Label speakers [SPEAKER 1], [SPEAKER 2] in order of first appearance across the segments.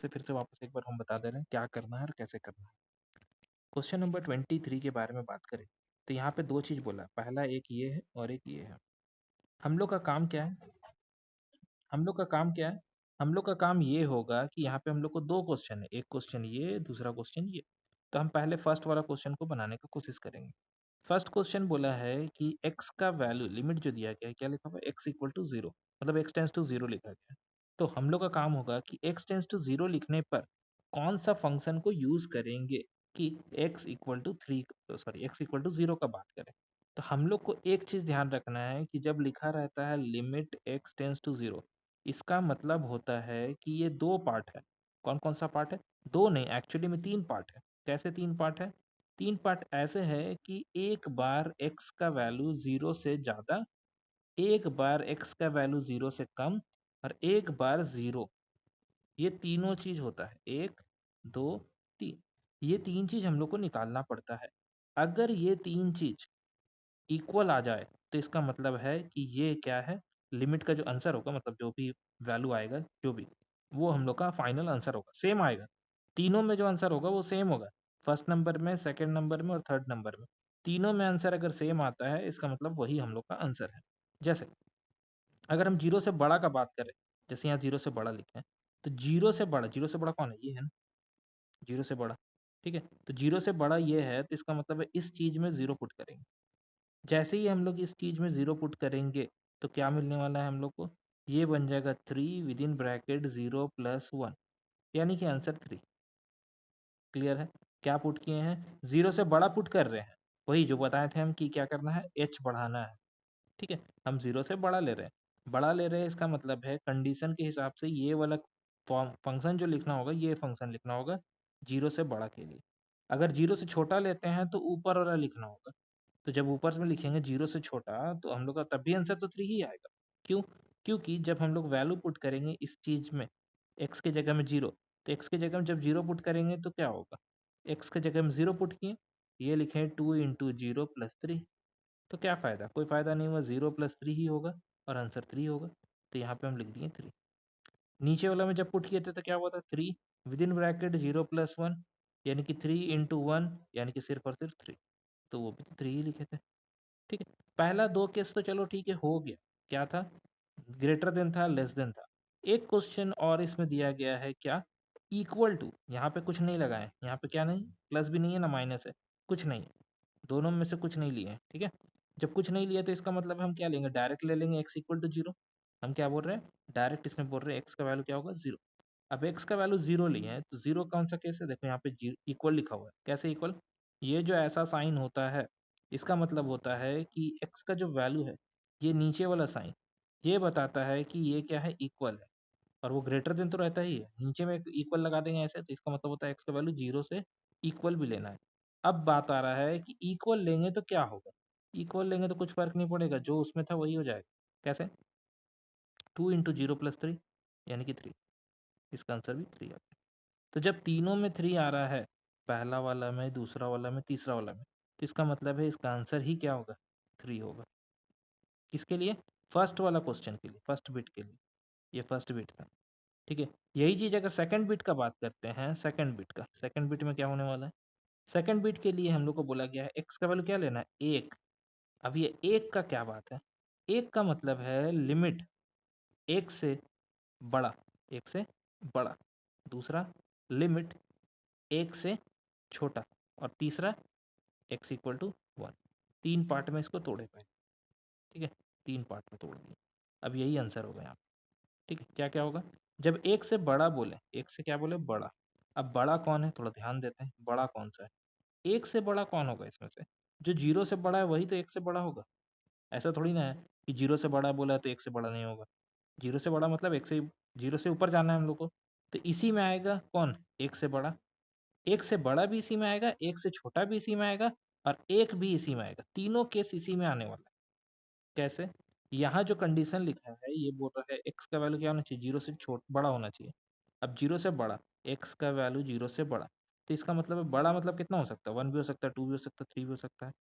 [SPEAKER 1] से फिर से वापस एक बार हम बता दे रहे हैं क्या करना है और कैसे करना है। क्वेश्चन नंबर 23 के बारे में बात करें तो यहाँ पे दो चीज बोला, पहला एक ये है और एक ये है। हम लोग का काम क्या है? हम लोग का काम क्या है? हम लोग का काम ये होगा कि यहाँ पे हम लोग को दो क्वेश्चन है, एक क्वेश्चन ये, दूसरा क्वेश्चन ये। तो हम पहले फर्स्ट वाला क्वेश्चन को बनाने की कोशिश करेंगे। फर्स्ट क्वेश्चन बोला है कि x का वैल्यू, लिमिट जो दिया गया है, क्या लिखा हुआ है, x इक्वल टू जीरो, मतलब x टेंस टू जीरो लिखा गया है। तो हम लोग का काम होगा कि x टेंस टू जीरो लिखने पर कौन सा फंक्शन को यूज करेंगे कि x equal to three, sorry x equal to zero का बात करें। तो हम लोग को एक चीज ध्यान रखना है कि जब लिखा रहता है limit x tends to zero, इसका मतलब होता है कि ये दो पार्ट है। कौन कौन सा पार्ट है? दो नहीं, एक्चुअली में तीन पार्ट है। कैसे तीन पार्ट है? तीन पार्ट ऐसे है कि एक बार x का वैल्यू जीरो से ज्यादा, एक बार x का वैल्यू जीरो से कम, और एक बार जीरो। ये तीनों चीज होता है, एक, दो, तीन। ये तीन चीज हम लोग को निकालना पड़ता है। अगर ये तीन चीज इक्वल आ जाए तो इसका मतलब है कि ये क्या है, लिमिट का जो आंसर होगा, मतलब जो भी वैल्यू आएगा, जो भी, वो हम लोग का फाइनल आंसर होगा, सेम आएगा। तीनों में जो आंसर होगा वो सेम होगा, फर्स्ट नंबर में, सेकंड नंबर में और थर्ड नंबर में। तीनों में आंसर अगर सेम आता है, इसका मतलब वही हम लोग का आंसर है। जैसे अगर हम जीरो से बड़ा का बात करें, जैसे यहाँ जीरो से बड़ा लिखे हैं, तो जीरो से बड़ा, जीरो से बड़ा कौन है? ये है ना, जीरो से बड़ा। ठीक है, तो जीरो से बड़ा ये है, तो इसका मतलब है इस चीज में जीरो पुट करेंगे। जैसे ही हम लोग इस चीज में जीरो पुट करेंगे तो क्या मिलने वाला है हम लोग को? ये बन जाएगा three with in bracket zero plus one, यानी कि आंसर थ्री। क्लियर है? क्या पुट किए हैं? जीरो से बड़ा पुट कर रहे हैं, वही जो बताए थे हम कि क्या करना है, एच बढ़ाना है। ठीक है, हम जीरो से बड़ा ले रहे हैं, बड़ा ले रहे हैं, इसका मतलब है कंडीशन के हिसाब से ये वाला फंक्शन जो लिखना होगा, ये फंक्शन लिखना होगा जीरो से बड़ा के लिए। अगर जीरो से छोटा लेते हैं तो ऊपर वाला लिखना होगा। तो जब ऊपर में लिखेंगे जीरो से छोटा, तो हम लोग का तब भी आंसर तो थ्री ही आएगा। क्यों? क्योंकि जब हम लोग वैल्यू पुट करेंगे इस चीज में, एक्स के जगह में जीरो, तो एक्स के जगह में जब जीरो पुट करेंगे तो क्या होगा? एक्स के जगह में जीरो पुट किए, ये लिखे two into zero plus three. तो क्या फायदा? कोई फायदा नहीं हुआ, जीरो प्लस थ्री ही होगा और आंसर थ्री होगा। तो यहाँ पे हम लिख दिए थ्री। नीचे वाला में जब पुट किए थे तो क्या हुआ था? Three with in bracket zero plus one, यानी कि थ्री इंटू वन, यानी कि सिर्फ और सिर्फ थ्री। तो वो भी तो थ्री ही लिखे थे। ठीक है, पहला दो केस तो चलो ठीक है, हो गया। क्या था? ग्रेटर देन था, लेस देन था। एक क्वेश्चन और इसमें दिया गया है, क्या? Equal to. यहाँ पे कुछ नहीं लगाए, यहाँ पे क्या नहीं, प्लस भी नहीं है ना माइनस है, कुछ नहीं है, दोनों में से कुछ नहीं लिए हैं। ठीक है, जब कुछ नहीं लिया तो इसका मतलब हम क्या लेंगे, डायरेक्ट ले लेंगे एक्स इक्वल टू जीरो। हम क्या बोल रहे हैं, डायरेक्ट इसमें बोल रहे हैं एक्स का वैल्यू क्या होगा, जीरो। अब एक्स का वैल्यू जीरो लिए हैं, तो जीरो कौन सा केस है? देखो यहाँ पे इक्वल लिखा हुआ है। कैसे इक्वल? ये जो ऐसा साइन होता है, इसका मतलब होता है कि एक्स का जो वैल्यू है, ये नीचे वाला साइन, ये बताता है कि ये क्या है, इक्वल है। और वो ग्रेटर देन तो रहता ही है, नीचे में इक्वल लगा देंगे ऐसे, तो इसका मतलब होता है एक्स का वैल्यू जीरो से इक्वल भी लेना है। अब बात आ रहा है कि इक्वल लेंगे तो क्या होगा? इक्वल लेंगे तो कुछ फर्क नहीं पड़ेगा, जो उसमें था वही हो जाएगा। कैसे? Two into zero plus three, यानी कि थ्री। इसका आंसर भी थ्री आ गया। तो जब तीनों में थ्री आ रहा है, पहला वाला में, दूसरा वाला में, तीसरा वाला में, तो इसका मतलब है इसका आंसर ही क्या होगा, थ्री होगा। किसके लिए? फर्स्ट वाला क्वेश्चन के लिए, फर्स्ट बिट के लिए। ये फर्स्ट बिट था। ठीक है, यही चीज अगर सेकंड बिट का बात करते हैं, सेकंड बिट का, सेकंड बिट में क्या होने वाला है? सेकंड बिट के लिए हम लोग को बोला गया है एक्स का वैल्यू क्या लेना है, एक। अब ये एक का क्या बात है? एक का मतलब है लिमिट एक से बड़ा, एक से बड़ा। दूसरा, लिमिट एक से छोटा। और तीसरा, एक्स इक्वल टू वन। तीन पार्ट में इसको तोड़े पहले। ठीक है, तीन पार्ट में तोड़ दिए। अब यही आंसर होगा यहाँ पे। ठीक है, क्या क्या होगा? जब एक से बड़ा बोले, एक से क्या बोले, बड़ा। अब बड़ा कौन है, थोड़ा ध्यान देते हैं, बड़ा कौन सा है? एक से बड़ा कौन होगा इसमें से? जो जीरो से बड़ा है वही तो एक से बड़ा होगा। ऐसा थोड़ी ना है कि जीरो से बड़ा बोला है तो एक से बड़ा नहीं होगा। जीरो से बड़ा मतलब एक से, जीरो से ऊपर जाना है हम लोग को, तो इसी में आएगा कौन, एक से बड़ा। एक से बड़ा भी इसी में आएगा, एक से छोटा भी इसी में आएगा, और एक भी इसी में आएगा। तीनों केस इसी में आने वाला है। कैसे? यहाँ जो कंडीशन लिखा है, ये बोल रहा है एक्स का वैल्यू क्या होना चाहिए, जीरो से छोट बड़ा होना चाहिए। अब जीरो से बड़ा, एक्स का वैल्यू जीरो से बड़ा, तो इसका मतलब है बड़ा मतलब कितना हो सकता है, वन भी हो सकता है, टू भी हो सकता है, थ्री भी हो सकता है,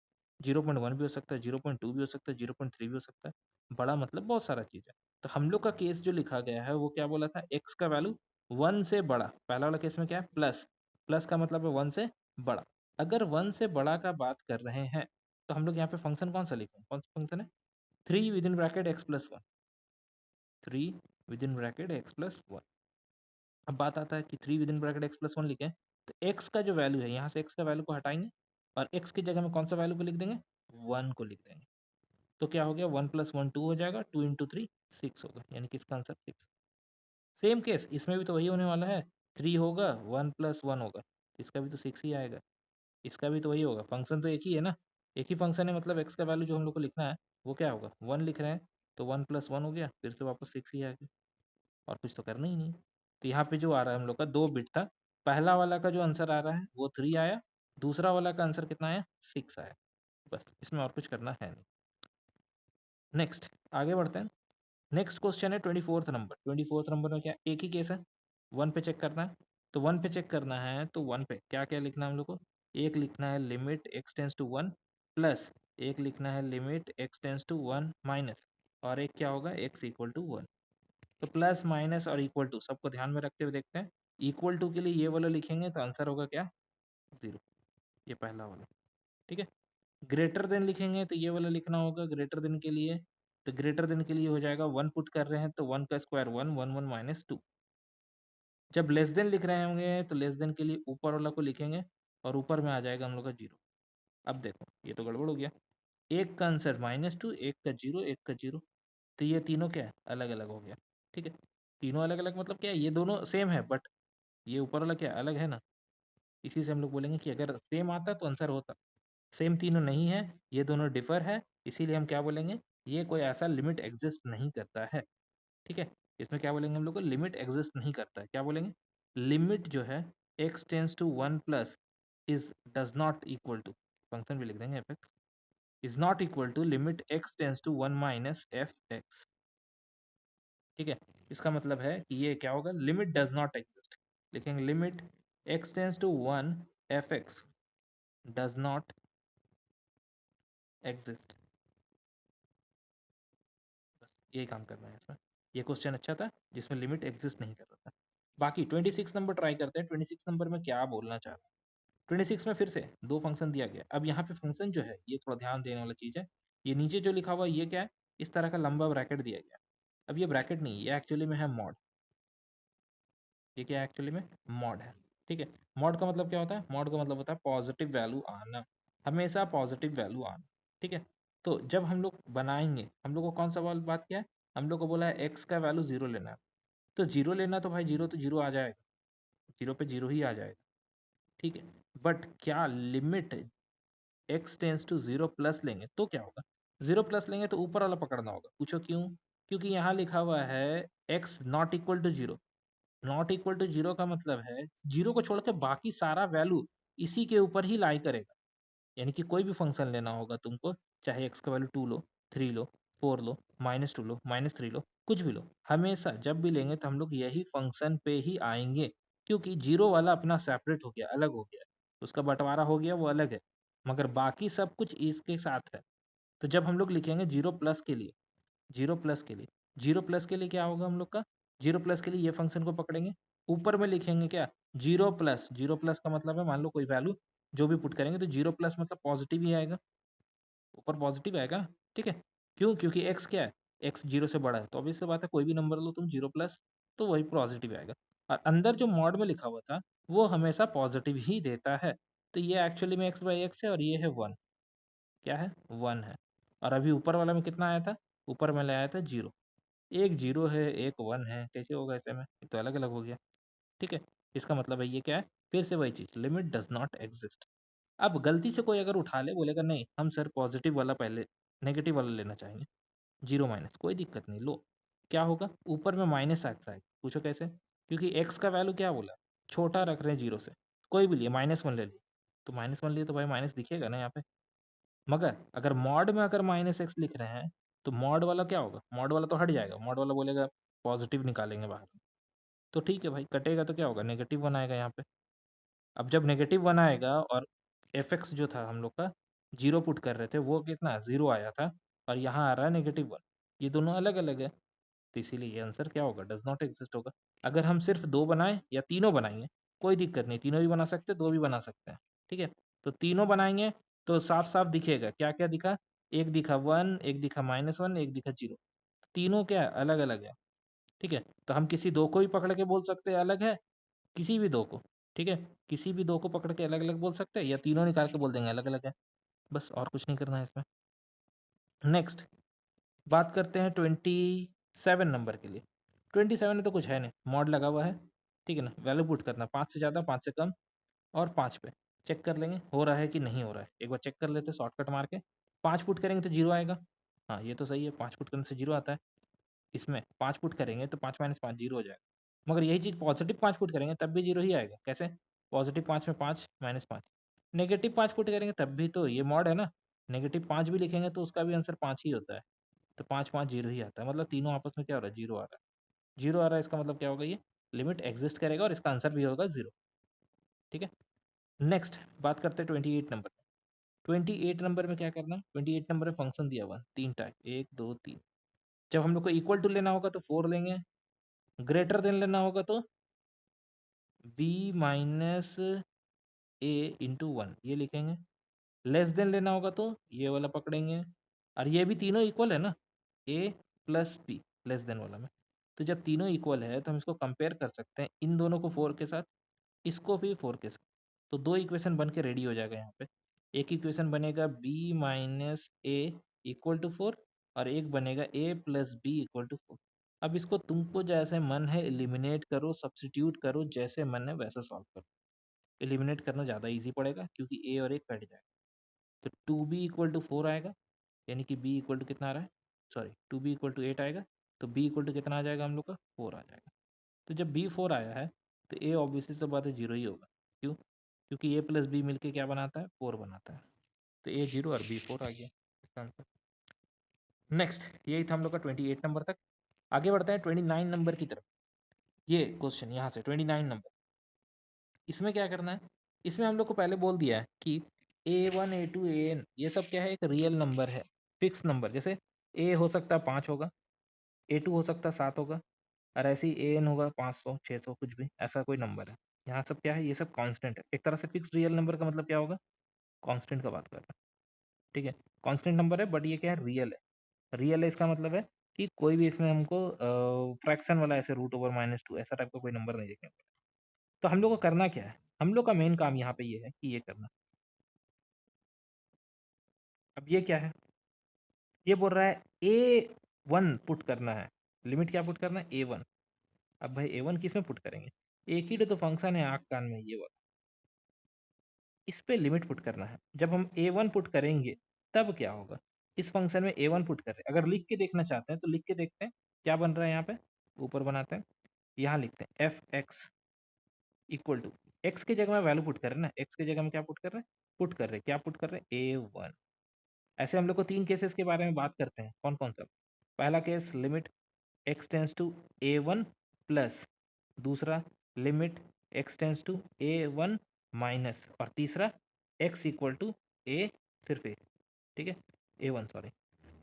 [SPEAKER 1] 0.1 भी हो सकता है, 0.2 भी हो सकता है, 0.3 भी हो सकता है। बड़ा मतलब बहुत सारा चीज़ है। तो हम लोग का केस जो लिखा गया है वो क्या बोला था, एक्स का वैल्यू 1 से बड़ा, पहला वाला केस में क्या है, प्लस, प्लस का मतलब है 1 से बड़ा। अगर 1 से बड़ा का बात कर रहे हैं तो हम लोग यहाँ पे फंक्शन कौन सा लिखें, कौन सा फंक्शन है, 3 with in bracket x plus 1, 3 with in bracket x plus 1। अब बात आता है कि 3 with in bracket x plus 1 लिखें तो एक्स का जो वैल्यू है यहाँ से एक्स का वैल्यू को हटाएंगे और एक्स की जगह में कौन सा वैल्यू को लिख देंगे, 1 को लिख देंगे। तो क्या हो गया, 1 + 1 2 हो जाएगा, 2 × 3 6 होगा, यानी कि इसका आंसर 6। सेम केस इसमें भी तो वही होने वाला है, 3 होगा, 1 + 1 होगा, इसका भी तो 6 ही आएगा, इसका भी तो वही होगा, फंक्शन तो एक ही है ना, एक ही फंक्शन है, मतलब एक्स का वैल्यू जो हम लोग को लिखना है वो क्या होगा, 1 लिख रहे हैं तो 1 + 1 हो गया, फिर से वापस 6 ही आ गया, और कुछ तो करना ही नहीं। तो यहाँ पे जो आ रहा है हम लोग का 2 बिट था, पहला वाला का जो आंसर आ रहा है वो 3 आया, दूसरा वाला का आंसर कितना आया, 6 आया, बस इसमें और कुछ करना है नहीं। नेक्स्ट आगे बढ़ते हैं। नेक्स्ट क्वेश्चन है 24th नंबर। 24th नंबर में क्या, एक ही केस है, 1 पे चेक करना है। तो 1 पे चेक करना है तो 1 पे क्या क्या लिखना है हम लोग को, एक लिखना है limit x tends to 1 plus, एक लिखना है limit x tends to 1 minus, और एक क्या होगा x = 1। तो प्लस माइनस और इक्वल टू सबको ध्यान में रखते हुए देखते हैं। इक्वल टू के लिए ये वाला लिखेंगे तो आंसर होगा क्या, 0, ये पहला वाला, ठीक है। ग्रेटर देन लिखेंगे तो ये वाला लिखना होगा ग्रेटर देन के लिए, तो ग्रेटर देन के लिए हो जाएगा 1 पुट कर रहे हैं तो 1 का स्क्वायर 1, 1 1 माइनस 2। जब लेस देन लिख रहे होंगे तो लेस देन के लिए ऊपर वाला को लिखेंगे और ऊपर में आ जाएगा हम लोग का 0। अब देखो ये तो गड़बड़ हो गया, एक का आंसर -2, एक का 0, एक का 0, तो ये तीनों क्या है, अलग अलग हो गया, ठीक है। तीनों अलग अलग मतलब क्या है, ये दोनों सेम है बट ये ऊपर वाला क्या अलग है ना, इसी से हम लोग बोलेंगे कि अगर सेम आता तो आंसर होता, सेम तीनों नहीं है, ये दोनों डिफर है, इसीलिए हम क्या बोलेंगे, ये कोई ऐसा लिमिट एग्जिस्ट नहीं करता है, ठीक है। इसमें क्या बोलेंगे हम लोग को, लिमिट एग्जिस्ट नहीं करता है, क्या बोलेंगे, लिमिट जो है x tends to 1 plus is does not equal to, function भी लिख देंगे F X, is not equal to limit x tends to 1 minus F X, ठीक है। इसका मतलब है कि ये क्या होगा, लिमिट डज नॉट एग्जिस्ट, लिखेंगे limit x tends to 1 F X does not exist, बस यही काम करना है इसमें। ये क्वेश्चन अच्छा था जिसमें लिमिट एग्जिस्ट नहीं कर रहा था। बाकी 26 नंबर ट्राई करते हैं, 26 नंबर में क्या बोलना चाह रहा है। 26 में फिर से दो फंक्शन दिया गया, अब यहाँ पे फंक्शन जो है ये थोड़ा ध्यान देने वाला चीज़ है, ये नीचे जो लिखा हुआ है ये क्या है, इस तरह का लंबा ब्रैकेट दिया गया। अब ये ब्रैकेट नहीं, ये एक्चुअली में है मॉड, ये क्या एक्चुअली में मॉड है, ठीक है। मॉड का मतलब क्या होता है, मॉड का मतलब होता है पॉजिटिव वैल्यू आना, हमेशा पॉजिटिव वैल्यू आना, ठीक है। तो जब हम लोग बनाएंगे, हम लोग को कौन सा वाला बात किया है, हम लोग को बोला है एक्स का वैल्यू 0 लेना है, तो 0 लेना तो भाई 0 तो 0 आ जाएगा, 0 पे 0 ही आ जाएगा, ठीक है। बट क्या limit x tends to 0 plus लेंगे तो क्या होगा, 0 प्लस लेंगे तो ऊपर वाला पकड़ना होगा, पूछो क्यों, क्योंकि यहाँ लिखा हुआ है x not equal to 0, not equal to 0 का मतलब है 0 को छोड़ के बाकी सारा वैल्यू इसी के ऊपर ही लाई करेगा, यानी कि कोई भी फंक्शन लेना होगा तुमको, चाहे एक्स का वैल्यू 2 लो, 3 लो, 4 लो, -2 लो, -3 लो, कुछ भी लो, हमेशा जब भी लेंगे तो हम लोग यही फंक्शन पे ही आएंगे, क्योंकि जीरो वाला अपना सेपरेट हो गया, अलग हो गया, उसका बंटवारा हो गया, वो अलग है, मगर बाकी सब कुछ इसके साथ है। तो जब हम लोग लिखेंगे 0 प्लस के लिए, 0 प्लस के लिए, 0 प्लस के लिए क्या होगा हम लोग का, 0 प्लस के लिए ये फंक्शन को पकड़ेंगे, ऊपर में लिखेंगे क्या, 0 प्लस, 0 प्लस का मतलब है मान लो कोई वैल्यू जो भी पुट करेंगे तो 0 प्लस मतलब पॉजिटिव ही आएगा, ऊपर पॉजिटिव आएगा, ठीक है। क्यों, क्योंकि एक्स क्या है, एक्स 0 से बड़ा है, तो ऑब्वियस सी बात है कोई भी नंबर लो तुम 0 प्लस तो वही पॉजिटिव आएगा, और अंदर जो मॉड में लिखा हुआ था वो हमेशा पॉजिटिव ही देता है। तो ये एक्चुअली में एक्स बाई एक्स है और ये है 1, क्या है 1 है, और अभी ऊपर वाला में कितना आया था, ऊपर में ले आया था 0, एक 0 है एक 1 है, कैसे होगा ऐसे में, ये तो अलग अलग हो गया, ठीक है। इसका मतलब है ये क्या है, फिर से वही चीज़, लिमिट डज नॉट एग्जिस्ट। अब गलती से कोई अगर उठा ले, बोलेगा नहीं हम सर पॉजिटिव वाला पहले, नेगेटिव वाला लेना चाहेंगे, 0 माइनस, कोई दिक्कत नहीं लो, क्या होगा ऊपर में माइनस एक्स आएगा, पूछो कैसे, क्योंकि एक्स का वैल्यू क्या बोला, छोटा रख रहे हैं 0 से, कोई भी लिए -1 ले लिए, तो -1 लिए तो भाई माइनस दिखेगा ना यहाँ पे, मगर अगर मॉड में अगर -x लिख रहे हैं तो मॉड वाला क्या होगा, मॉड वाला तो हट जाएगा, मॉड वाला बोलेगा पॉजिटिव निकालेंगे बाहर, तो ठीक है भाई, कटेगा तो क्या होगा, -1 आएगा यहाँ पे। अब जब -1 आएगा और एफ एक्स जो था हम लोग का 0 पुट कर रहे थे वो कितना 0 आया था, और यहाँ आ रहा है -1, ये दोनों अलग अलग है, तो इसीलिए ये आंसर क्या होगा, डज नॉट एग्जिस्ट होगा। अगर हम सिर्फ 2 बनाएं या तीनों बनाएंगे कोई दिक्कत नहीं, तीनों भी बना सकते हैं, 2 भी बना सकते हैं, ठीक है। तो तीनों बनाएंगे तो साफ साफ दिखेगा, क्या क्या दिखा, एक दिखा 1, एक दिखा -1, एक दिखा 0, तीनों क्या है, अलग अलग है, ठीक है। तो हम किसी दो को भी पकड़ के बोल सकते हैं अलग है, किसी भी दो को, ठीक है, किसी भी दो को पकड़ के अलग अलग बोल सकते हैं, या तीनों निकाल के बोल देंगे अलग अलग है, बस और कुछ नहीं करना है इसमें। नेक्स्ट बात करते हैं 27 नंबर के लिए। 27 में तो कुछ है नहीं, मॉड लगा हुआ है, ठीक है ना, वैल्यू पुट करना 5 से ज़्यादा, 5 से कम और 5 पे चेक कर लेंगे हो रहा है कि नहीं हो रहा है, एक बार चेक कर लेते हैं शॉर्टकट मार के। 5 पुट करेंगे तो 0 आएगा, हाँ ये तो सही है, 5 पुट करने से 0 आता है। इसमें 5 पुट करेंगे तो 5 - 5 0 हो जाएगा, मगर यही चीज़ पॉजिटिव 5 पुट करेंगे तब भी 0 ही आएगा, कैसे, पॉजिटिव 5 में 5 -5, नेगेटिव 5 पुट करेंगे तब भी तो ये मॉड है ना, नेगेटिव 5 भी लिखेंगे तो उसका भी आंसर 5 ही होता है, तो 5 5 0 ही आता है, मतलब तीनों आपस में क्या हो रहा है, 0 आ रहा है। 0 आ रहा है इसका मतलब क्या होगा, ये लिमिट एग्जिस्ट करेगा और इसका आंसर भी होगा 0, ठीक है। नेक्स्ट बात करते हैं 28 नंबर। 28 नंबर में क्या करना है, 28 नंबर में फंक्शन दिया हुआ 3 टाइप, 1 2 3। जब हम लोग को इक्वल टू लेना होगा तो 4 लेंगे, ग्रेटर देन लेना होगा तो b माइनस ए इंटू 1 ये लिखेंगे, लेस देन लेना होगा तो ये वाला पकड़ेंगे, और ये भी तीनों इक्वल है ना, a plus be less than वाला में। तो जब तीनों इक्वल है तो हम इसको कंपेयर कर सकते हैं, इन दोनों को 4 के साथ, इसको भी 4 के साथ, तो 2 इक्वेशन बन के रेडी हो जाएगा यहाँ पे। एक इक्वेशन बनेगा b minus A equal to 4, और एक बनेगा a plus B equal to 4। अब इसको तुमको जैसे मन है एलिमिनेट करो, सब्सटीट्यूट करो, जैसे मन है वैसे सॉल्व करो। एलिमिनेट करना ज़्यादा ईजी पड़ेगा क्योंकि a और a कट जाएगा, तो 2b इक्वल टू 4 आएगा, यानी कि b इक्वल टू कितना आ रहा है, सॉरी 2b इक्वल टू 8 आएगा, तो b इक्वल टू कितना आ जाएगा हम लोग का, 4 आ जाएगा। तो जब b 4 आया है तो a ऑब्वियसली सब बात है 0 ही होगा, क्यों, क्योंकि a प्लस बी मिलके क्या बनाता है, 4 बनाता है, तो a 0 और b 4 आ गया इसका आंसर। नेक्स्ट यही था हम लोग का 28 नंबर तक। आगे बढ़ते हैं 29 नंबर की तरफ। ये क्वेश्चन यहाँ से 29 नंबर, इसमें क्या करना है, इसमें हम लोग को पहले बोल दिया है कि a1 a2 an ये सब क्या है, एक रियल नंबर है, फिक्स नंबर, जैसे a हो सकता है 5 होगा, a2 हो सकता है 7 होगा, और ऐसे ही an होगा 500 600 कुछ भी, ऐसा कोई नंबर है। यहाँ सब क्या है, ये सब कांस्टेंट है, एक तरह से फिक्स रियल नंबर का मतलब क्या होगा, कांस्टेंट का बात कर रहा है, ठीक है। कांस्टेंट नंबर है बट ये क्या है, रियल है। रियल है इसका मतलब है कि कोई भी इसमें हमको फ्रैक्शन वाला ऐसे √/-2 ऐसा टाइप का कोई नंबर नहीं देखने को। तो हम लोग को करना क्या है, हम लोग का मेन काम यहाँ पे ये है कि ये करना। अब ये क्या है, ये बोल रहा है a1 पुट करना है, लिमिट क्या पुट करना है, a1। अब भाई a1 किस में पुट करेंगे, एक ही तो फंक्शन है आँख कान में ये वाला, इस पे लिमिट पुट करना है। जब हम a1 पुट करेंगे तब क्या होगा, इस फंक्शन में a1 पुट कर रहे हैं, अगर लिख के देखना चाहते हैं तो लिख के देखते हैं क्या बन रहा है, यहाँ पे ऊपर बनाते हैं, यहाँ लिखते हैं f(x) इक्वल टू, x की जगह में वैल्यू पुट कर रहे हैं ना, x की जगह में क्या पुट कर रहे हैं, पुट कर रहे हैं, क्या पुट कर रहे हैं, a1। ऐसे हम लोग को 3 केसेस के बारे में बात करते हैं, कौन कौन सा। पहला case limit x tends to a1 plus, दूसरा limit x tends to a1 minus, और तीसरा x इक्वल टू a सिर्फ a, ठीक है, a1 सॉरी।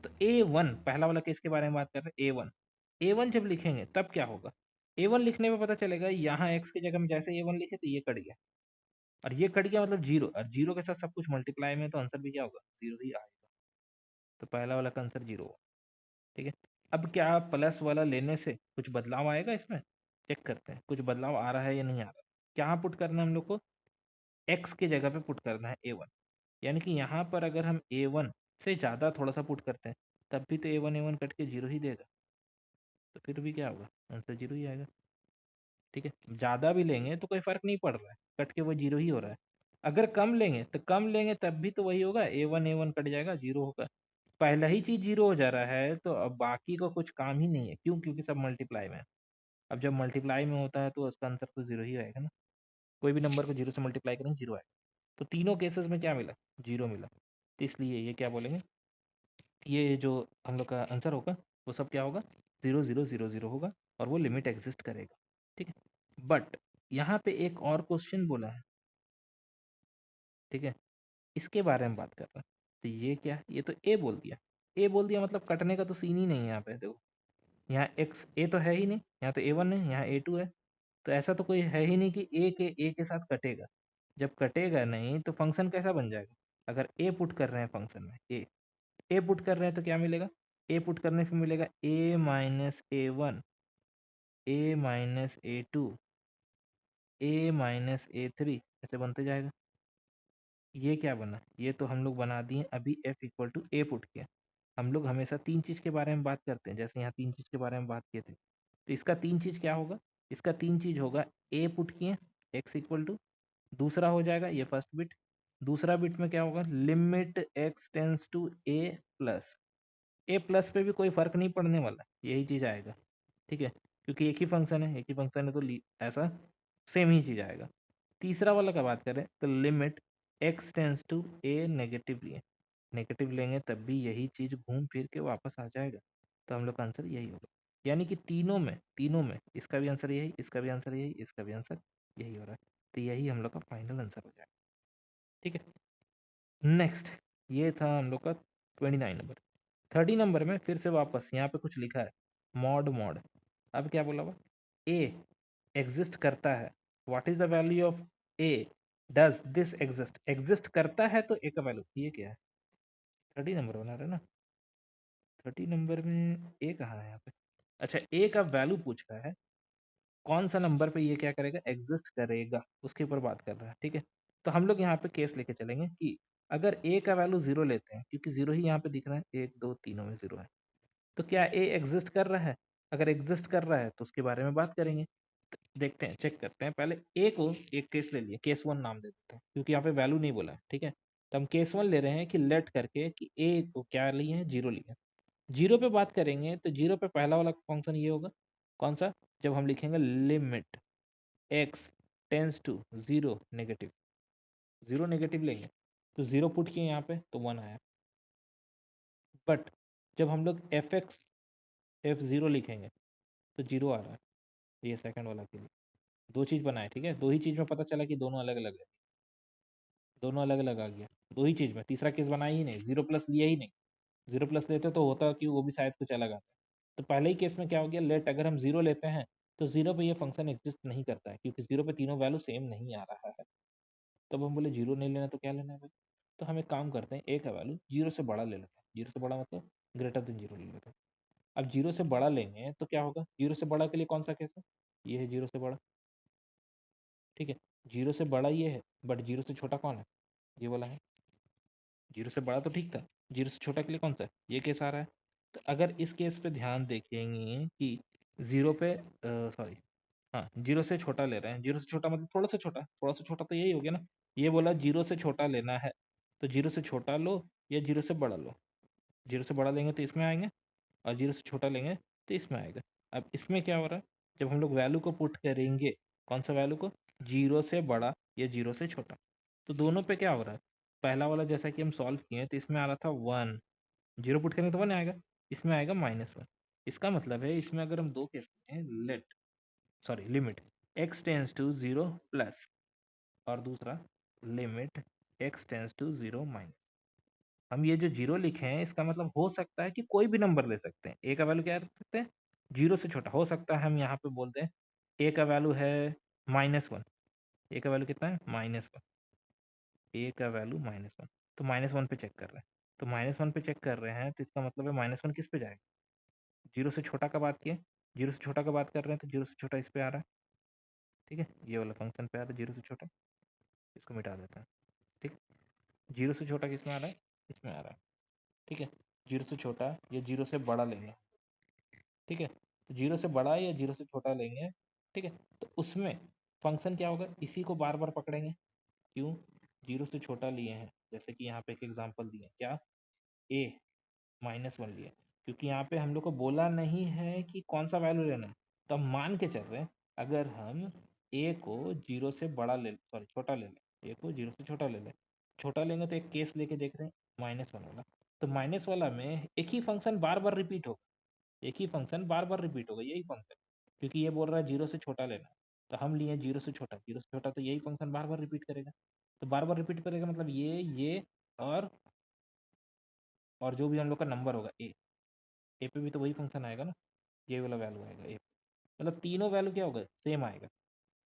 [SPEAKER 1] तो a1 पहला वाला केस के बारे में बात कर रहे हैं, a1 a1 जब लिखेंगे तब क्या होगा, a1 लिखने में पता चलेगा यहाँ x की जगह में जैसे a1 लिखे तो ये कट गया, और ये कट गया मतलब 0, और 0 के साथ सब कुछ मल्टीप्लाई में तो आंसर भी क्या होगा, 0 ही आएगा। तो पहला वाला का आंसर 0 होगा, ठीक है। अब क्या प्लस वाला लेने से कुछ बदलाव आएगा इसमें, चेक करते हैं कुछ बदलाव आ रहा है या नहीं आ रहा। क्या पुट करना है हम लोग को, x की जगह पे पुट करना है a1, यानी कि यहाँ पर अगर हम a1 से ज़्यादा थोड़ा सा पुट करते हैं तब भी तो a1 कट के 0 ही देगा, तो फिर भी क्या होगा, आंसर 0 ही आएगा, ठीक है। ज़्यादा भी लेंगे तो कोई फ़र्क नहीं पड़ रहा है, कट के वो 0 ही हो रहा है। अगर कम लेंगे तो कम लेंगे तब भी तो वही होगा, a1 कट जाएगा 0 होगा। पहला ही चीज़ 0 हो जा रहा है तो अब बाकी का कुछ काम ही नहीं है, क्यों, क्योंकि सब मल्टीप्लाई में है। अब जब मल्टीप्लाई में होता है तो उसका आंसर तो 0 ही आएगा ना, कोई भी नंबर को 0 से मल्टीप्लाई करेंगे 0 आएगा। तो तीनों केसेस में क्या मिला, 0 मिला, तो इसलिए ये क्या बोलेंगे, ये जो हम लोग का आंसर होगा वो सब क्या होगा, 0 0 0 0 होगा, और वो लिमिट एग्जिस्ट करेगा, ठीक है। बट यहाँ पे एक और क्वेश्चन बोला है, ठीक है, इसके बारे में बात कर रहा है। तो ये क्या है, ये तो ए बोल दिया, ए बोल दिया मतलब कटने का तो सीन ही नहीं है यहाँ पे, देखो यहाँ एक्स ए तो है ही नहीं, यहाँ तो A1 है, यहाँ A2 है, तो ऐसा तो कोई है ही नहीं कि ए के साथ कटेगा। जब कटेगा नहीं तो फंक्शन कैसा बन जाएगा? अगर ए पुट कर रहे हैं फंक्शन में, ए पुट कर रहे हैं तो क्या मिलेगा? ए पुट करने से मिलेगा A-A1, A-A2, A-A3, ऐसे बनते जाएगा। ये क्या बना? ये तो हम लोग बना दिए अभी f equal to A put किया। हम लोग हमेशा तीन चीज के बारे में बात करते हैं, जैसे यहाँ तीन चीज के बारे में बात किए थे, तो इसका तीन चीज क्या होगा? इसका तीन चीज होगा, ए पुट किए x इक्वल टू, दूसरा हो जाएगा ये फर्स्ट बिट, दूसरा बिट में क्या होगा? Limit x tends to a plus, A plus पे भी कोई फर्क नहीं पड़ने वाला, यही चीज आएगा, ठीक है, क्योंकि एक ही फंक्शन है, एक ही फंक्शन है तो ऐसा सेम ही चीज आएगा। तीसरा वाला का बात करें तो limit x tends to a negative लिए, नेगेटिव लेंगे तब भी यही चीज घूम फिर के वापस आ जाएगा, तो हम लोग का आंसर यही होगा। यानी कि तीनों में इसका भी आंसर यही, इसका भी आंसर यही, इसका भी आंसर यही हो रहा है, तो यही हम लोग का फाइनल आंसर हो जाएगा, ठीक है। नेक्स्ट, ये था हम लोग का 29 नंबर। 30 नंबर में फिर से वापस यहाँ पे कुछ लिखा है, मॉड मॉड। अब क्या बोला हुआ? ए एग्जिस्ट करता है, what is the value of A, does this exist, exist करता है तो ए का वैल्यू, ये क्या है? 30 नंबर बना रहे ना, 30 नंबर में ए कहाँ है यहाँ पे? अच्छा, ए का वैल्यू पूछ रहा है, कौन सा नंबर पे ये क्या करेगा? एग्जिस्ट करेगा, उसके ऊपर बात कर रहा है, ठीक है। तो हम लोग यहाँ पे केस लेके चलेंगे कि अगर ए का वैल्यू 0 लेते हैं, क्योंकि 0 ही यहाँ पे दिख रहा है, एक दो तीनों में 0 है, तो क्या ए एग्जिस्ट कर रहा है? अगर एग्जिस्ट कर रहा है तो उसके बारे में बात करेंगे, देखते हैं, चेक करते हैं। पहले ए को एक केस ले लिए, केस 1 नाम दे देते हैं, क्योंकि यहाँ पे वैल्यू नहीं बोला है, ठीक है। तो हम केस 1 ले रहे हैं कि लेट करके कि ए को क्या लिए हैं? 0 लिए हैं। 0 पे बात करेंगे तो 0 पे पहला वाला फंक्शन ये होगा, कौन सा? जब हम लिखेंगे limit x tends to 0 negative, 0 negative लेंगे तो 0 पुट किए यहाँ पे तो 1 आया, बट जब हम लोग f0 लिखेंगे तो 0 आ रहा है, ये सेकंड वाला के लिए दो चीज बनाए, ठीक है। दो ही चीज में पता चला कि दोनों अलग अलग है, दोनों अलग अलग आ गया दो ही चीज में, तीसरा केस बनाया ही नहीं, 0 प्लस लिया ही नहीं। 0 प्लस लेते तो होता कि वो भी शायद कुछ अलग आता। तो पहले ही केस में क्या हो गया, लेट अगर हम 0 लेते हैं तो 0 पे ये फंक्शन एग्जिस्ट नहीं करता है, क्योंकि 0 पे तीनों वैल्यू सेम नहीं आ रहा है। तब हम बोले 0 नहीं लेना तो क्या लेना है भाई? तो हम एक काम करते हैं, ए का वैल्यू 0 से बड़ा ले लेते हैं, 0 से बड़ा मतलब ग्रेटर देन 0 ले लेते हैं। अब 0 से बड़ा लेंगे तो क्या होगा? 0 से बड़ा के लिए कौन सा केस है? ये है 0 से बड़ा, ठीक है। 0 से बड़ा ये है, बट 0 से छोटा कौन है? ये वाला है। 0 से बड़ा तो ठीक था, 0 से छोटा के लिए कौन सा है? ये केस आ रहा है। तो अगर इस केस पे ध्यान देखेंगे कि 0 पे सॉरी, हाँ 0 से छोटा ले रहे हैं, 0 से छोटा मतलब थोड़ा सा छोटा, थोड़ा सा छोटा तो यही हो गया ना। ये बोला 0 से छोटा लेना है, तो 0 से छोटा लो या 0 से बड़ा लो। 0 से बड़ा लेंगे तो इसमें आएंगे, और 0 से छोटा लेंगे तो इसमें आएगा। अब इसमें क्या हो रहा है, जब हम लोग वैल्यू को पुट करेंगे, कौन सा वैल्यू को? 0 से बड़ा या 0 से छोटा, तो दोनों पे क्या हो रहा है? पहला वाला जैसा कि हम सॉल्व किए तो इसमें आ रहा था 1, 0 पुट करेंगे तो 1 आएगा, इसमें आएगा -1। इसका मतलब है इसमें अगर हम दो केस में let sorry limit x tends to 0 plus, और दूसरा limit x tends to 0 minus, हम ये जो 0 लिखे हैं इसका मतलब हो सकता है कि कोई भी नंबर ले सकते हैं। ए का वैल्यू क्या रख सकते हैं? 0 से छोटा हो सकता है, हम यहाँ पे बोलते हैं ए का वैल्यू है -1। ए का वैल्यू कितना है? -1। ए का वैल्यू -1, तो -1 पे चेक कर रहे हैं, तो -1 पे चेक कर रहे हैं तो इसका मतलब है -1 किस पे जाएगा? 0 से छोटा का बात किए, 0 से छोटा का बात कर रहे हैं तो 0 से छोटा इस पे आ रहा है, ठीक है, ये वाला फंक्शन पे आ रहा है 0 से छोटा, इसको मिटा देते हैं, ठीक। 0 से छोटा किस में आ रहा है? इसमें आ रहा है, ठीक है। 0 से छोटा या 0 से बड़ा लेंगे, ठीक है, तो 0 से बड़ा या 0 से छोटा लेंगे, ठीक है। तो उसमें फंक्शन क्या होगा? इसी को बार बार पकड़ेंगे, क्यों? 0 से छोटा लिए हैं, जैसे कि यहाँ पे एक एग्जांपल दिए, क्या? ए -1 लिए, क्योंकि यहाँ पे हम लोग को बोला नहीं है कि कौन सा वैल्यू लेना है, तो हम मान के चल रहे हैं अगर हम ए को 0 से बड़ा ले सॉरी छोटा ले लें, ए को 0 से छोटा ले लें, छोटा लेंगे तो एक केस लेके देख रहे हैं -1 वाला, तो माइनस वाला में एक ही फंक्शन बार बार रिपीट होगा, एक ही फंक्शन बार बार रिपीट होगा, यही फंक्शन, क्योंकि ये बोल रहा है 0 से छोटा लेना, तो हम लिए 0 से छोटा, 0 से छोटा, तो यही फंक्शन बार बार रिपीट करेगा, तो बार बार रिपीट करेगा मतलब ये और और जो भी हम लोग का नंबर होगा ए, ए पे भी तो वही फंक्शन आएगा ना, ये वाला वैल्यू आएगा ए, मतलब तीनों वैल्यू क्या होगा, सेम आएगा।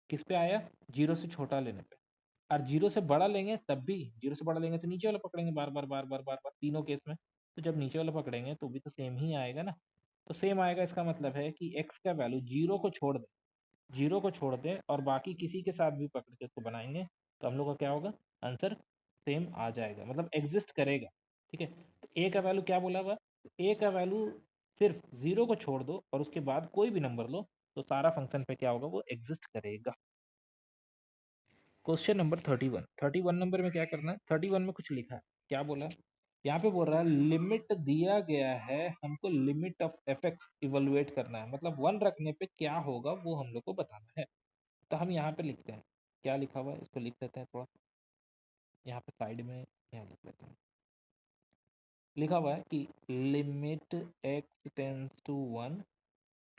[SPEAKER 1] किस पे आया, जीरो से छोटा लेने पे। और जीरो से बड़ा लेंगे तब भी, जीरो से बड़ा लेंगे तो नीचे वाला पकड़ेंगे बार बार बार बार बार बार तीनों केस में, तो जब नीचे वाला पकड़ेंगे तो भी तो सेम ही आएगा ना। तो सेम आएगा, इसका मतलब है कि x का वैल्यू जीरो को छोड़ दे, जीरो को छोड़ दे और बाकी किसी के साथ भी पकड़ के उसको बनाएंगे तो हम लोग का क्या होगा, आंसर सेम आ जाएगा, मतलब एग्जिस्ट करेगा। ठीक है, तो ए का वैल्यू क्या बोला हुआ, ए का वैल्यू सिर्फ जीरो को छोड़ दो और उसके बाद कोई भी नंबर लो तो सारा फंक्शन पे क्या होगा, वो एग्जिस्ट करेगा। क्वेश्चन नंबर 31, 31 नंबर में क्या करना है, 31 में कुछ लिखा है, क्या बोला, यहाँ पे बोल रहा है लिमिट दिया गया है, हमको limit of F x evaluate करना है, मतलब वन रखने पे क्या होगा वो हम लोग को बताना है। तो हम यहाँ पे लिखते हैं, क्या लिखा हुआ है इसको लिख देते हैं थोड़ा, यहाँ पे साइड में यहाँ लिख लेते हैं। लिखा हुआ है कि limit x tends to one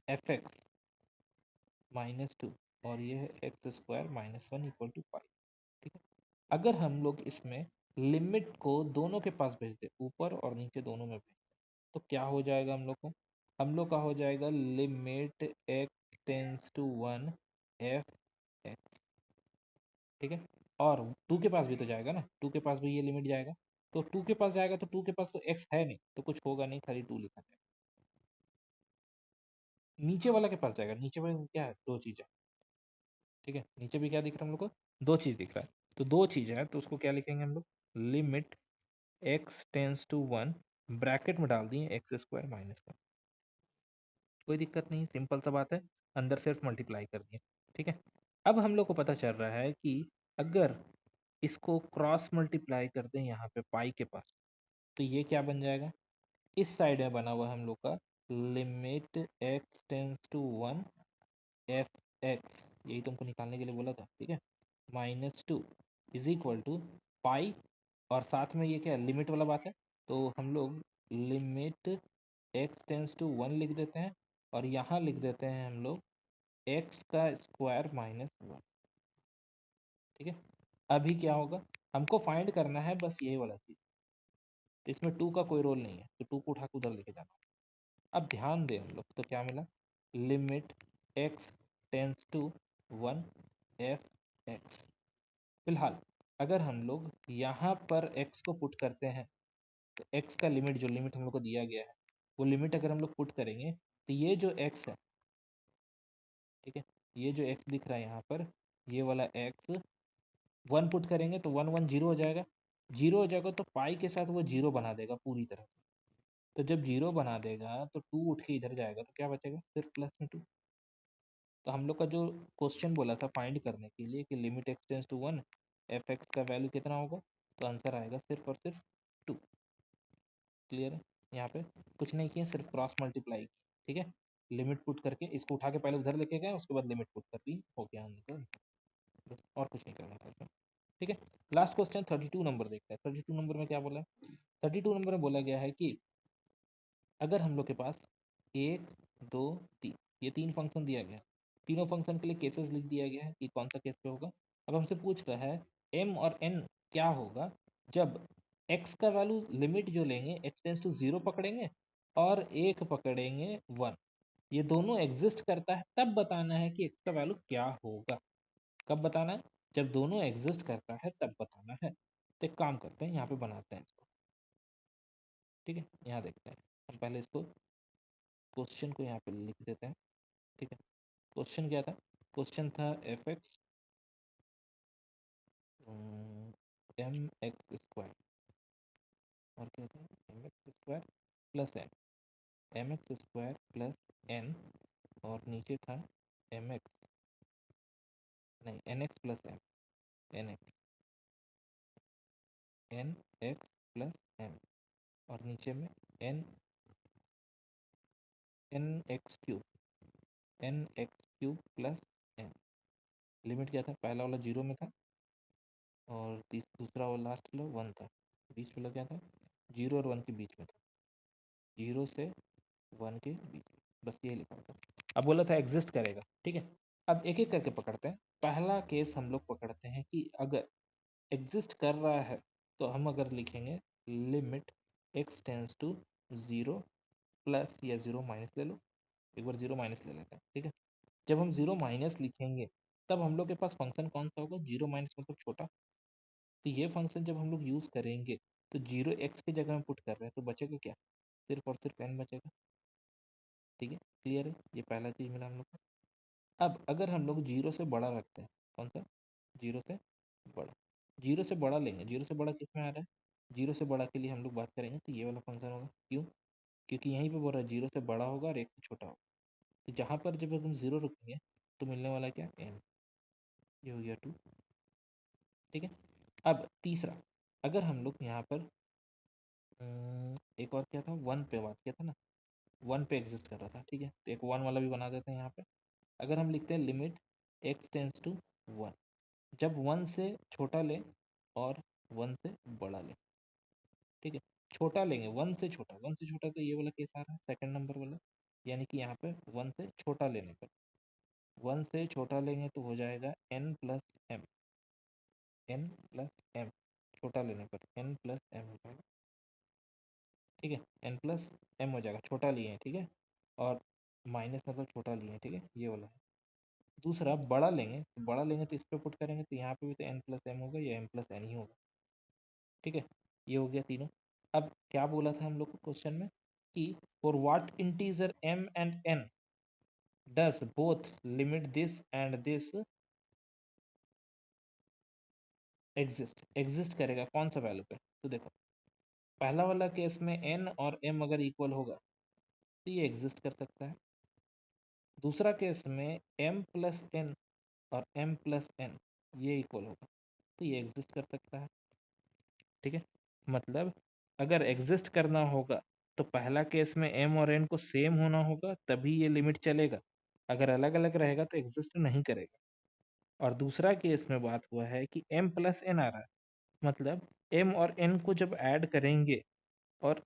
[SPEAKER 1] F X minus two, और ये है X square minus one equal to five. ठीक है, अगर हम लोग इसमें लिमिट को दोनों के पास भेज दे, ऊपर और नीचे दोनों में भेज दे, तो क्या हो जाएगा हम लोग को, हम लोग का हो जाएगा limit x tends to one F X. ठीक है, और टू के पास भी तो जाएगा ना, टू के पास भी ये लिमिट जाएगा, तो टू के पास जाएगा तो टू के पास तो एक्स है नहीं तो कुछ होगा नहीं, खाली टू लिखा जाएगा। नीचे वाला के पास जाएगा, नीचे वाले में क्या है, दो चीज़ है। ठीक है, नीचे भी क्या दिख रहा है हम लोग को, दो चीज़ दिख रहा है, तो दो चीज़ है तो उसको क्या लिखेंगे हम लोग, limit x tends to one, bracket में डाल दिए एक्स स्क्वायर माइनस वन। कोई दिक्कत नहीं, सिंपल सा बात है, अंदर सिर्फ मल्टीप्लाई कर दिए। ठीक है, अब हम लोग को पता चल रहा है कि अगर इसको क्रॉस मल्टीप्लाई कर दें यहाँ पे पाई के पास, तो ये क्या बन जाएगा, इस साइड में बना हुआ हम लोग का limit x tends to one F x, यही तुमको निकालने के लिए बोला था। ठीक है, minus two is equal to pi, और साथ में ये क्या लिमिट वाला बात है, तो हम लोग limit x tends to one लिख देते हैं, और यहाँ लिख देते हैं हम लोग एक्स का स्क्वायर माइनस वन। ठीक है, अभी क्या होगा, हमको फाइंड करना है बस ये वाला चीज़, तो इसमें टू का कोई रोल नहीं है, तो टू को उठा के उधर लेके जाना। अब ध्यान दें हम लोग, तो क्या मिला, limit x tends to one F X. फिलहाल अगर हम लोग यहाँ पर x को पुट करते हैं, तो x का लिमिट, जो लिमिट हम लोग को दिया गया है वो लिमिट अगर हम लोग पुट करेंगे तो ये जो x है, ठीक है, ये जो x दिख रहा है यहाँ पर, ये वाला x वन पुट करेंगे तो वन वन जीरो हो जाएगा, जीरो हो जाएगा तो पाई के साथ वो जीरो बना देगा पूरी तरह से, तो जब जीरो बना देगा तो टू उठ के इधर जाएगा तो क्या बचेगा, सिर्फ प्लस में टू। तो हम लोग का जो क्वेश्चन बोला था फाइंड करने के लिए कि limit x tends to one F X का वैल्यू कितना होगा, तो आंसर आएगा सिर्फ और सिर्फ टू। क्लियर है, यहाँ पे कुछ नहीं किया, सिर्फ क्रॉस मल्टीप्लाई की। ठीक है, लिमिट पुट करके इसको उठा के पहले उधर लेके गए, उसके बाद लिमिट पुट कर दी, हो गया आंसर, बस और कुछ नहीं करना था इसमें। ठीक है, लास्ट क्वेश्चन 32 नंबर देखते हैं। 32 नंबर में क्या बोला है, 32 नंबर में बोला गया है कि अगर हम लोग के पास एक, दो, तीन, ये तीन फंक्शन दिया गया है, तीनों फंक्शन के लिए केसेस लिख दिया गया है कि कौन सा केस पे होगा। अब हमसे पूछ रहा है m और n क्या होगा जब x का वैल्यू लिमिट जो लेंगे x टेंस टू जीरो पकड़ेंगे और एक पकड़ेंगे वन, ये दोनों एग्जिस्ट करता है, तब बताना है कि x का वैल्यू क्या होगा। कब बताना है, जब दोनों एग्जिस्ट करता है तब बताना है। तो एक काम करते हैं, यहाँ पे बनाते हैं इसको। ठीक है, यहाँ देखते हैं, हम पहले इसको क्वेश्चन को यहाँ पे लिख देते हैं। ठीक है, क्वेश्चन क्या था, क्वेश्चन था F X M X square, और क्या था, M X square plus M X square plus N, और नीचे था एम एक्स, नहीं N X plus M, N X, N X plus M, और नीचे में N, N X cube, N X cube plus N. Limit क्या था, पहला वाला जीरो में था और दूसरा वाला लास्ट वाला वन था, बीच वाला क्या था, जीरो और वन के बीच में था, जीरो से वन के बीच में, बस ये लिखा था। अब बोला था एग्जिस्ट करेगा। ठीक है, अब एक एक करके पकड़ते हैं। पहला केस हम लोग पकड़ते हैं कि अगर एग्जिस्ट कर रहा है तो हम अगर लिखेंगे limit x tends to zero plus या ज़ीरो माइनस ले लो, एक बार जीरो माइनस ले लेते हैं, ठीक है। जब हम जीरो माइनस लिखेंगे तब हम लोग के पास फंक्शन कौन सा होगा, जीरो माइनस मतलब छोटा। तो ये फंक्शन जब हम लोग यूज करेंगे तो जीरो एक्स की जगह में पुट कर रहे हैं तो बचेगा क्या, सिर्फ और सिर्फ एन बचेगा, ठीक है। क्लियर है, ये पहला चीज मिला हम लोग को। अब अगर हम लोग जीरो से बड़ा रखते हैं, कौन सा, जीरो से बड़ा, जीरो से बड़ा लेंगे, जीरो से बड़ा किस में आ रहा है, जीरो से बड़ा के लिए हम लोग बात करेंगे तो ये वाला फंक्शन होगा। क्यों, क्योंकि यहीं पे बोल रहा है जीरो से बड़ा होगा और एक से छोटा होगा। तो जहाँ पर जब हम जीरो रखेंगे तो मिलने वाला क्या, एन, ये हो गया टू, ठीक है। अब तीसरा, अगर हम लोग यहाँ पर एक और क्या था, वन पे बात किया था ना, वन पे एग्जिस्ट कर रहा था, ठीक है। तो एक वन वाला भी बना देते हैं यहाँ पे। अगर हम लिखते हैं limit x tends to one, जब वन से छोटा लें और वन से बड़ा लें, ठीक है। छोटा लेंगे, वन से छोटा, वन से छोटा तो ये वाला केस आ रहा है सेकंड नंबर वाला, यानी कि यहाँ पे वन से छोटा लेने पर, वन से छोटा लेंगे तो हो जाएगा N plus M, N plus M, छोटा लेने पर एन प्लस एम हो जाएगा, ठीक है। एन प्लस एम हो जाएगा, छोटा लिए हैं, ठीक है। और माइनस मतलब छोटा लिए हैं, ठीक है, ये वाला है। दूसरा बड़ा लेंगे, तो बड़ा लेंगे तो इस पे पुट करेंगे तो यहाँ पे भी तो एन प्लस एम होगा या एम प्लस एन ही होगा, ठीक है। ये हो गया तीनों। अब क्या बोला था हम लोग को क्वेश्चन में कि for what integer m and n does both limit this and this exist, exist करेगा कौन सा वैल्यू पे, तो देखो पहला वाला केस में n और m अगर इक्वल होगा तो ये एग्जिस्ट कर सकता है। दूसरा केस में m प्लस n और m प्लस n ये इक्वल होगा तो ये एग्जिस्ट कर सकता है, ठीक है। मतलब अगर एग्जिस्ट करना होगा तो पहला केस में m और n को सेम होना होगा तभी ये लिमिट चलेगा, अगर अलग अलग रहेगा तो एग्जिस्ट नहीं करेगा। और दूसरा केस में बात हुआ है कि m प्लस n आ रहा है, मतलब m और n को जब ऐड करेंगे, और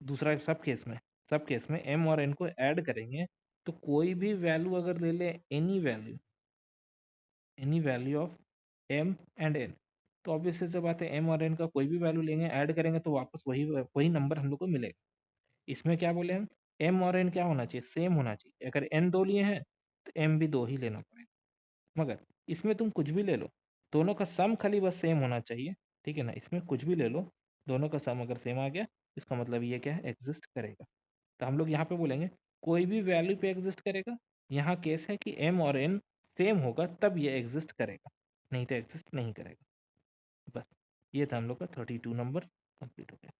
[SPEAKER 1] दूसरा सब केस में m और n को ऐड करेंगे तो कोई भी वैल्यू अगर ले ले, any value of m and n, तो ऑब्वियसली से बात है m और n का कोई भी वैल्यू लेंगे, ऐड करेंगे तो वापस वही वही नंबर हम लोग को मिलेगा। इसमें क्या बोले हम, m और n क्या होना चाहिए, सेम होना चाहिए। अगर n दो लिए हैं तो m भी दो ही लेना पड़ेगा, मगर इसमें तुम कुछ भी ले लो, दोनों का सम खाली बस सेम होना चाहिए, ठीक है ना। इसमें कुछ भी ले लो, दोनों का सम अगर सेम आ गया इसका मतलब ये क्या है, एग्जिस्ट करेगा। तो हम लोग यहाँ पे बोलेंगे कोई भी वैल्यू पे एग्जिस्ट करेगा, यहाँ केस है कि m और n सेम होगा तब ये एग्जिस्ट करेगा, नहीं तो एग्जिस्ट नहीं करेगा। बस ये था हम लोग का 32 नंबर कंप्लीट हो गया।